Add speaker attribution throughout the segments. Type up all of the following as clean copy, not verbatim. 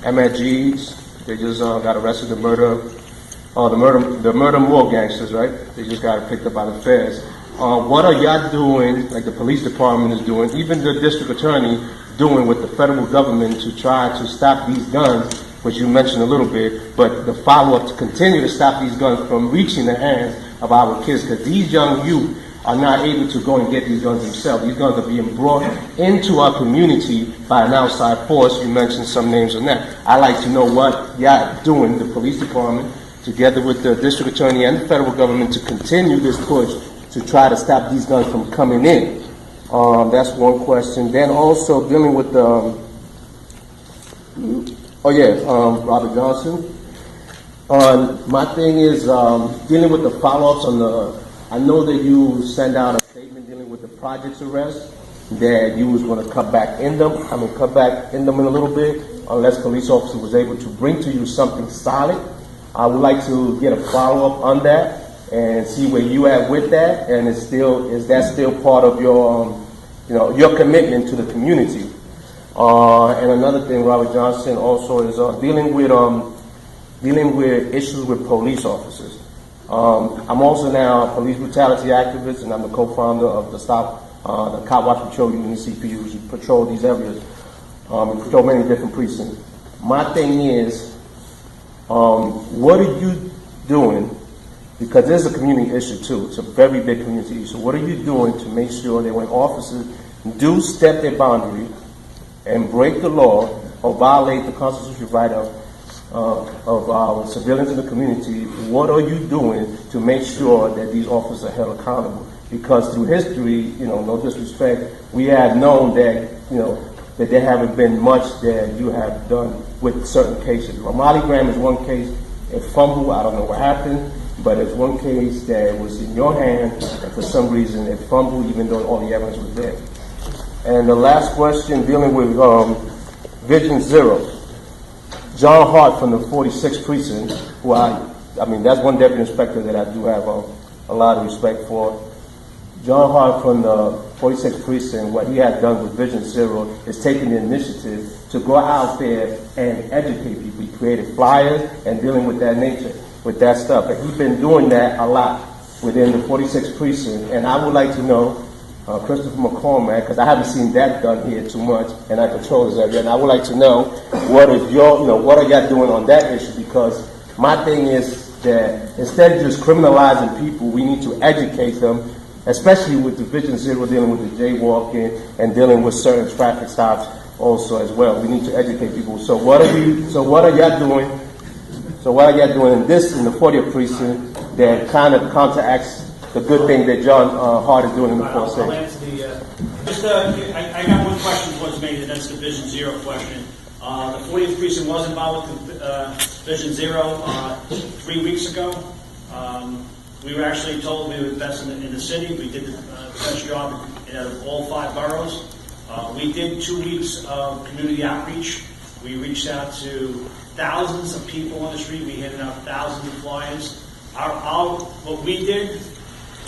Speaker 1: MFGs. They just got arrested the murder more gangsters, right? They just got picked up by the feds. What are y'all doing, like the police department is doing, even the district attorney doing with the federal government to try to stop these guns, which you mentioned a little bit, but the follow-up to continue to stop these guns from reaching the hands of our kids, because these young youth are not able to go and get these guns themselves. These guns are being brought into our community by an outside force. You mentioned some names on that. I'd like to know what y'all doing, the police department, together with the district attorney and the federal government, to continue this push to try to stop these guns from coming in. That's one question. Then also dealing with the, Robert Johnson. My thing is dealing with the follow-ups on the, I know that you sent out a statement dealing with the projects arrest, that you was going to cut back in them in a little bit, unless police officer was able to bring to you something solid. I would like to get a follow-up on that and see where you at with that, and is that still part of your, your commitment to the community? And another thing, Robert Johnson, also is dealing with issues with police officers. I'm also now a police brutality activist, and I'm the co-founder of the Copwatch Patrol Unit, CPU, which patrol these areas, patrol many different precincts. My thing is, what are you doing? Because there's a community issue too. It's a very big community issue. What are you doing to make sure that when officers do step their boundary and break the law or violate the constitutional right of our civilians in the community, what are you doing to make sure that these officers are held accountable? Because through history, no disrespect, we have known that, that there haven't been much that you have done with certain cases. Ramali Graham is one case, a fumble, I don't know what happened, but it's one case that was in your hand, and for some reason it fumbled, even though all the evidence was there. And the last question, dealing with Vision Zero. John Hart from the 46th Precinct, who that's one deputy inspector that I do have a lot of respect for. John Hart from the 46th Precinct, what he has done with Vision Zero is taking the initiative to go out there and educate people. He created flyers and dealing with that nature, with that stuff. And he's been doing that a lot within the 46th Precinct. And I would like to know, Christopher McCormack, because I haven't seen that done here too much, and I control this area, and I would like to know what are y'all doing on that issue? Because my thing is that instead of just criminalizing people, we need to educate them, especially with the Vision Zero, dealing with the jaywalking and dealing with certain traffic stops also as well. We need to educate people. So what are y'all doing? So what are y'all doing in the 40th Precinct that kind of counteracts the good thing that John Hart is doing in the 4th
Speaker 2: I'll answer I got one question was made, and that's the Vision Zero question. The 40th Precinct was involved with Vision Zero 3 weeks ago. We were actually told we would invest in the city. We did the best job in all 5 boroughs. We did 2 weeks of community outreach. We reached out to thousands of people on the street. We handed out thousands of flyers. What we did,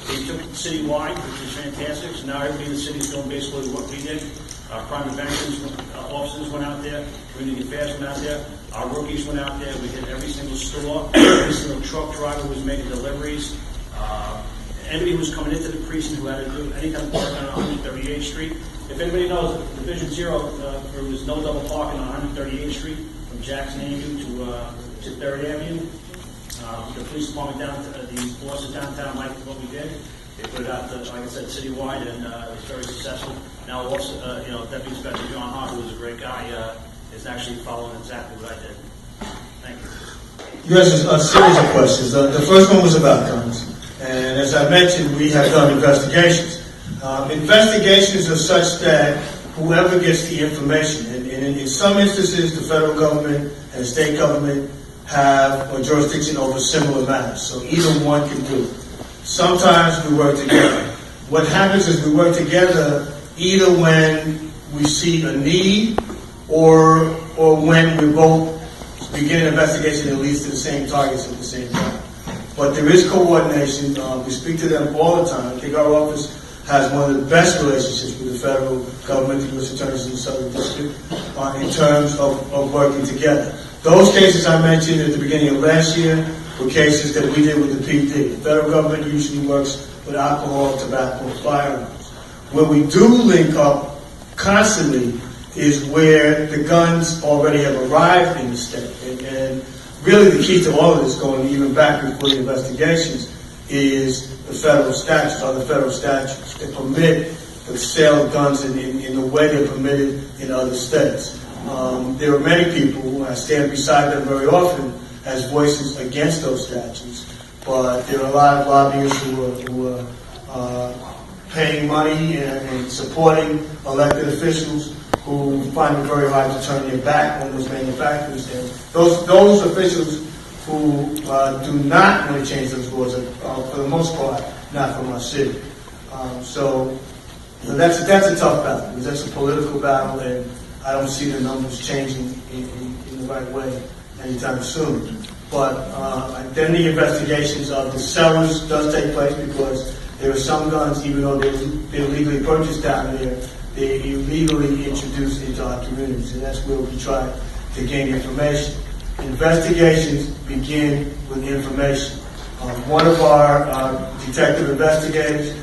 Speaker 2: we took it citywide, which was fantastic. So now everybody in the city is doing basically what we did. Our crime prevention officers went out there. Community affairs went out there. Our rookies went out there. We hit every single store. Every single truck driver was making deliveries. Anybody who was coming into the precinct who had to do any kind of parking on 138th Street. If anybody knows, the Vision Zero, there was no double parking on 138th Street from Jackson Avenue to 3rd Avenue. The police department the forces downtown liked what we did. They put it out, like I said, citywide, and it was very successful. Now also, Deputy Inspector John Hart, who was a great guy, is actually following exactly what I did. Thank you.
Speaker 3: You asked a series of questions. The first one was about guns. And as I mentioned, we have done investigations. Investigations are such that whoever gets the information, and in some instances, the federal government and the state government have a jurisdiction over similar matters. So either one can do it. Sometimes we work together. What happens is we work together either when we see a need or when we both begin an investigation that leads to the same targets at the same time. But there is coordination. We speak to them all the time. I think our office has one of the best relationships with the federal government, the U.S. attorneys in the Southern District, in terms of working together. Those cases I mentioned at the beginning of last year were cases that we did with the PD. The federal government usually works with alcohol, tobacco, and firearms. Where we do link up constantly is where the guns already have arrived in the state. And really the key to all of this, going even back before the investigations, is the federal statutes, or the federal statutes that permit the sale of guns in the way they're permitted in other states. There are many people who I stand beside them very often as voices against those statutes, but there are a lot of lobbyists who are paying money and supporting elected officials who find it very hard to turn their back on those manufacturers. And those officials who do not want to change those laws are, for the most part, not from our city. So that's a tough battle, because that's a political battle, and I don't see the numbers changing in the right way anytime soon. But then the investigations of the sellers does take place, because there are some guns, even though they're legally purchased down there, they're illegally introduced into our communities, and that's where we try to gain information. Investigations begin with information. One of our detective investigators,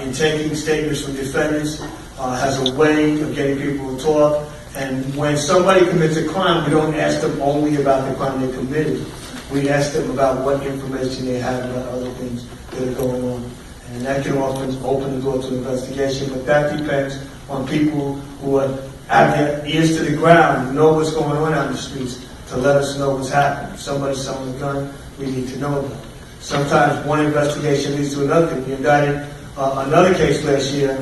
Speaker 3: in taking statements from defendants, has a way of getting people to talk. And when somebody commits a crime, we don't ask them only about the crime they committed. We ask them about what information they have about other things that are going on. And that can often open the door to an investigation, but that depends on people who have their ears to the ground, who know what's going on out in the streets, to let us know what's happening. If somebody's selling a gun, we need to know about it. Sometimes one investigation leads to another. We indicted another case last year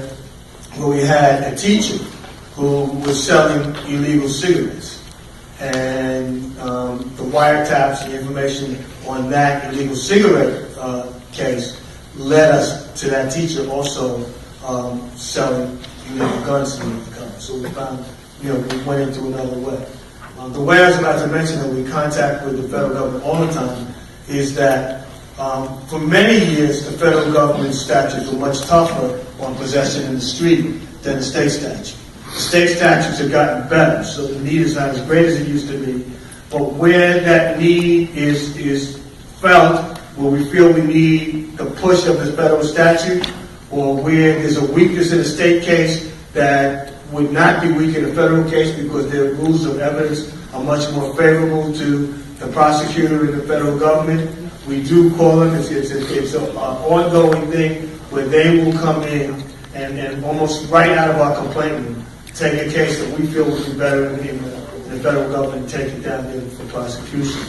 Speaker 3: where we had a teacher who was selling illegal cigarettes. And the wiretaps, the information on that illegal cigarette case led us to that teacher also selling illegal guns to the cops. So we found, we went into another way. The way I was about to mention that we contact with the federal government all the time is that for many years the federal government statutes were much tougher on possession in the street than the state statute. The state statutes have gotten better, so the need is not as great as it used to be. But where that need is felt, where we feel we need the push of the federal statute, or where there's a weakness in a state case that would not be weak in a federal case because their rules of evidence are much more favorable to the prosecutor and the federal government, we do call them. It's an ongoing thing where they will come in and almost right out of our complaint room take a case that we feel would be better in the federal government and take it down there for prosecution.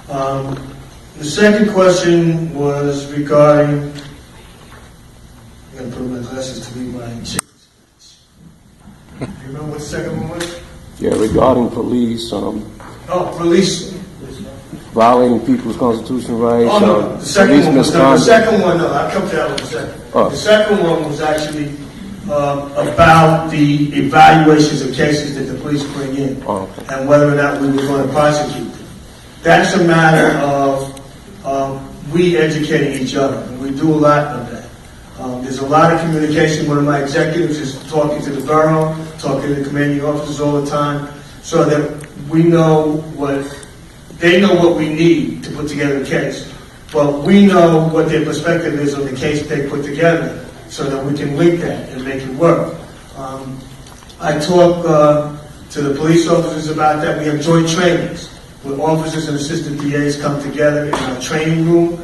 Speaker 3: The second question was regarding, I'm going to put on my glasses to read my chickens. You remember what the second one was?
Speaker 1: Yeah, regarding police,
Speaker 3: Police.
Speaker 1: violating people's constitutional rights,
Speaker 3: Oh, no, the second
Speaker 1: police
Speaker 3: one was,
Speaker 1: misconduct.
Speaker 3: the second one, no, I'll come to that one in a second.
Speaker 1: Oh.
Speaker 3: The second one was actually about the evaluations of cases that the police bring in,
Speaker 1: Okay.
Speaker 3: and whether or not we were going to prosecute them. That's a matter of we educating each other, and we do a lot of that. There's a lot of communication. One of my executives is talking to the borough, talking to the commanding officers all the time, so that we know they know what we need to put together a case, but we know what their perspective is on the case they put together, so that we can link that and make it work. I talk to the police officers about that. We have joint trainings where officers and assistant DAs come together in our training room,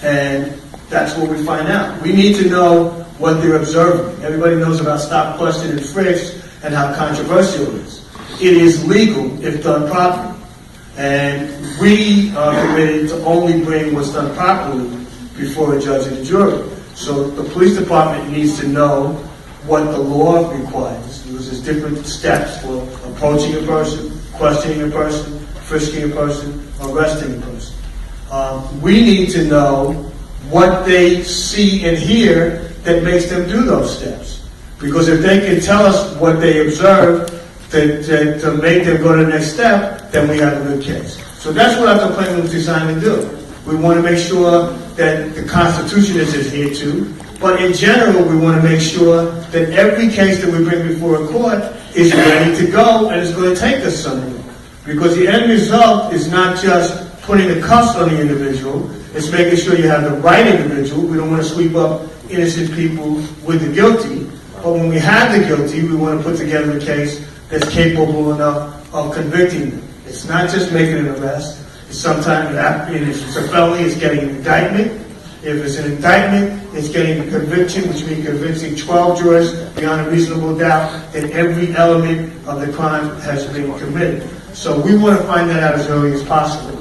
Speaker 3: and that's what we find out. We need to know what they're observing. Everybody knows about stop, question, and frisk and how controversial it is. It is legal if done properly. And we are committed to only bring what's done properly before a judge and a jury. So the police department needs to know what the law requires, because there's different steps for approaching a person, questioning a person, frisking a person, arresting a person. We need to know what they see and hear that makes them do those steps. Because if they can tell us what they observe to make them go to the next step, then we have a good case. So that's what our complaint was designed to do. We want to make sure that the Constitution is adhered to. But in general, we want to make sure that every case that we bring before a court is ready to go and is going to take us somewhere. Because the end result is not just putting the cuffs on the individual, it's making sure you have the right individual. We don't want to sweep up innocent people with the guilty. But when we have the guilty, we want to put together a case that's capable enough of convicting them. It's not just making an arrest. It's sometimes, if it's a felony, it's getting an indictment. If it's an indictment, it's getting a conviction, which means convincing 12 jurors beyond a reasonable doubt that every element of the crime has been committed. So we want to find that out as early as possible.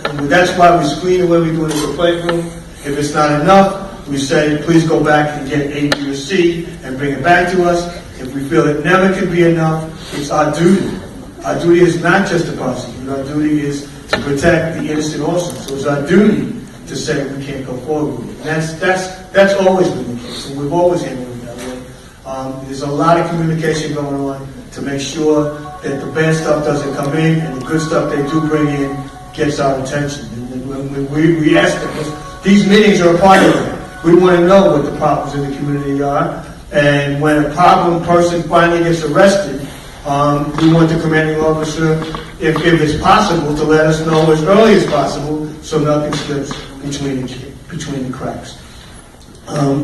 Speaker 3: And that's why we screen the way we do it in the playroom. If it's not enough, we say, please go back and get A, B, or C and bring it back to us. If we feel it never can be enough, it's our duty. Our duty is not just to prosecute. Our duty is to protect the innocent also. So it's our duty to say we can't go forward with it. And that's always been the case, and we've always handled it that way. There's a lot of communication going on to make sure that the bad stuff doesn't come in and the good stuff they do bring in gets our attention. And when we ask them, these meetings are a part of it. We want to know what the problems in the community are, and when a problem person finally gets arrested, we want the commanding officer, if it's possible, to let us know as early as possible so nothing slips between the cracks.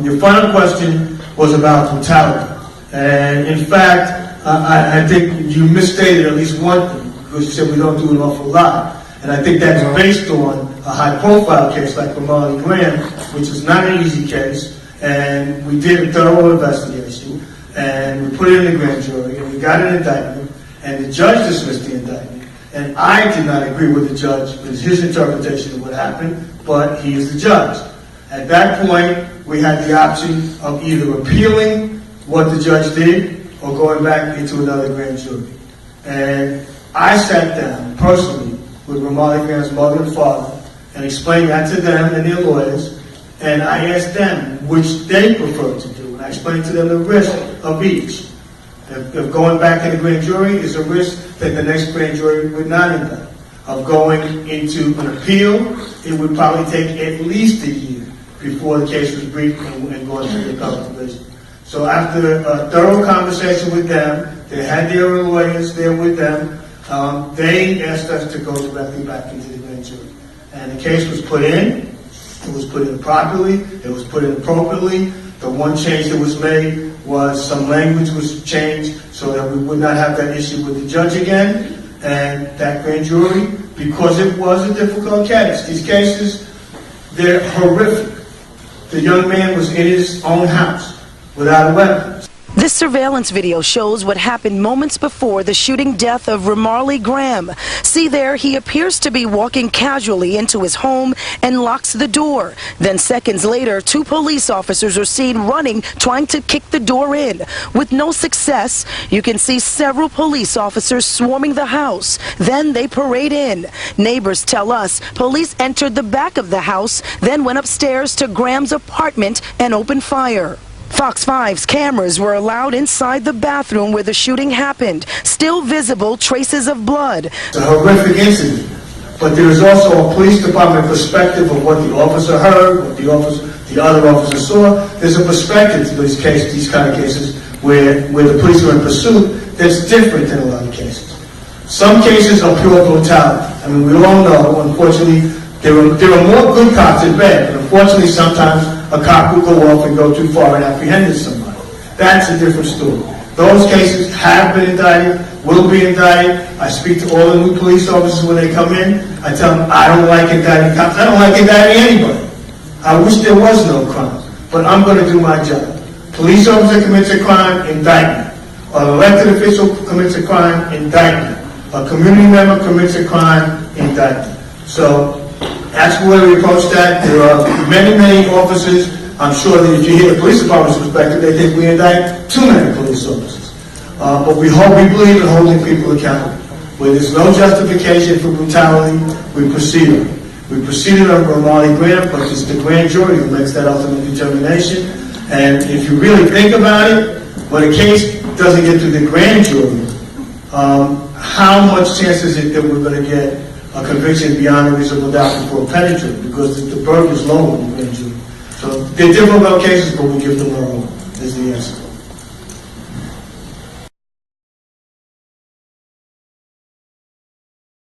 Speaker 3: Your final question was about brutality. And in fact, I think you misstated at least one thing, because you said we don't do an awful lot. And I think that's based on a high-profile case like Romali Graham, which is not an easy case. And we did a thorough investigation, and we put it in the grand jury, and we got an indictment, and the judge dismissed the indictment. And I did not agree with the judge with his interpretation of what happened, but he is the judge. At that point, we had the option of either appealing what the judge did or going back into another grand jury. And I sat down personally with Romali Graham's mother and father and explained that to them and their lawyers, and I asked them which they preferred to do, and I explained to them the risk of each. If going back in the grand jury is a risk that the next grand jury would not indict. Of going into an appeal, it would probably take at least a year before the case was briefed and going through the appellate division. So after a thorough conversation with them, they had their lawyers there with them, they asked us to go directly back into the grand jury. And the case was put in, it was put in properly, it was put in appropriately. The one change that was made was some language was changed so that we would not have that issue with the judge again. And that grand jury, because it was a difficult case, these cases, they're horrific. The young man was in his own house without a weapon.
Speaker 4: This surveillance video shows what happened moments before the shooting death of Romali Graham. See there, he appears to be walking casually into his home and locks the door. Then seconds later, 2 police officers are seen running, trying to kick the door in. With no success, you can see several police officers swarming the house. Then they parade in. Neighbors tell us police entered the back of the house, then went upstairs to Graham's apartment and opened fire. Fox 5's cameras were allowed inside the bathroom where the shooting happened. Still visible traces of blood.
Speaker 3: It's a horrific incident, but there is also a police department perspective of what the officer heard, what the other officer saw. There's a perspective to these kind of cases where the police are in pursuit that's different than a lot of cases. Some cases are pure brutality. I mean, we all know, unfortunately, there are more good cops than bad, but unfortunately sometimes a cop will go off and go too far and apprehend somebody. That's a different story. Those cases have been indicted, will be indicted. I speak to all the new police officers when they come in. I tell them, I don't like indicting cops. I don't like indicting anybody. I wish there was no crime, but I'm going to do my job. Police officer commits a crime, indictment. An elected official commits a crime, indictment. A community member commits a crime, indictment. So that's the way we approach that. There are many, many officers. I'm sure that if you hear the police department's perspective, they think we indict too many police officers. But we believe in holding people accountable. Where there's no justification for brutality, we proceed on it. We proceeded on Romali Graham, but it's the grand jury who makes that ultimate determination. And if you really think about it, when a case doesn't get to the grand jury, how much chance is it that we're going to get a conviction beyond a reasonable doubt before a petty jury, because the burden is low in the grand jury. So they're different about cases, but we give them our own, is the answer.